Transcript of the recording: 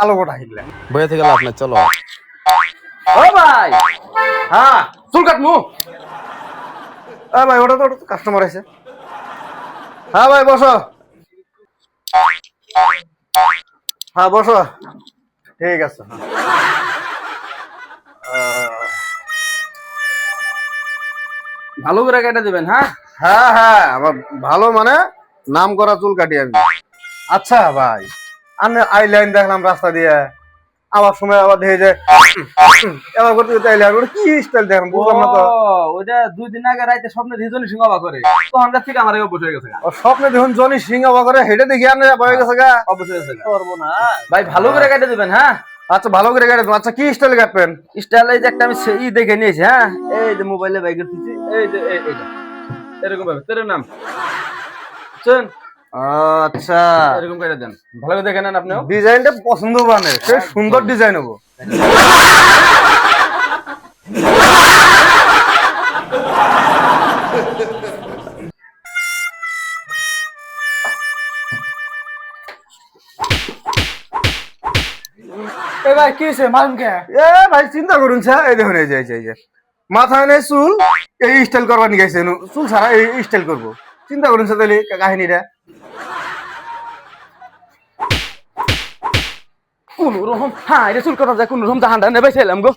আলো গোটা হিগলে বইয়ে থেকে লাভ নাই, চলো। ও ভাই, হ্যাঁ চুল কাটমু ভাই ওটা তো কাস্টমার আছে হ্যাঁ ভাই বসো হ্যাঁ বসো ঠিক আছে ভালো করে কেটে দিবেন। হ্যাঁ, হ্যাঁ হ্যাঁ আমার ভালো মানে নাম করা চুল কাটি আমি আচ্ছা ভাই আমি আইলাইন দেখলাম রাস্তা দিয়ে আবার সময় আবার দেখে যে এবার করতে করতে আইলাইন ওটা কি স্টাইল দেখলাম বুঝলাম না তো ওইটা 2 দিন আগে রাইতে স্বপ্নে দুজনই সিংহ অবাক করে, তখনকার থেকে আমার অভ্যাস হয়ে গেছে। ও স্বপ্নে দেখুন জনি সিং অবাক করে হেঁটে দেখি আর বয়ে গেছে গা অভ্যাস হয়ে গেছে করবো না ভাই, ভালো করে কেটে দিবেন। হ্যাঁ, আচ্ছা ভালো করে কাটে আচ্ছা কি স্টাইল কাটবেন স্টাইল এই যে একটা আমি দেখে নিয়েছি। হ্যাঁ, এই যে মোবাইলে বাইকের দিচ্ছি, এই যে এইটা এরকম ভাবে তোর নাম শুন, আচ্ছা এরকম করে দেন, ভালো করে দেখে নেন আপনিও। ডিজাইনটা পছন্দ বানে সে সুন্দর ডিজাইন হবো এ ভাই কি হয়েছে মালুম কে? এ ভাই চিন্তা করুন স্যার এই দেখুন এই যে মাথায় নেই চুল এই স্টাইল করবার নিয়ে গেছে চুল ছাড়া এই স্টাইল করবো চিন্তা করুন স্যার তাহলে কাহিনীটা কোন রকম, হ্যাঁ এটা চুল করা যায়, কোন রকম জাহানটা নেবে ছিলাম গো।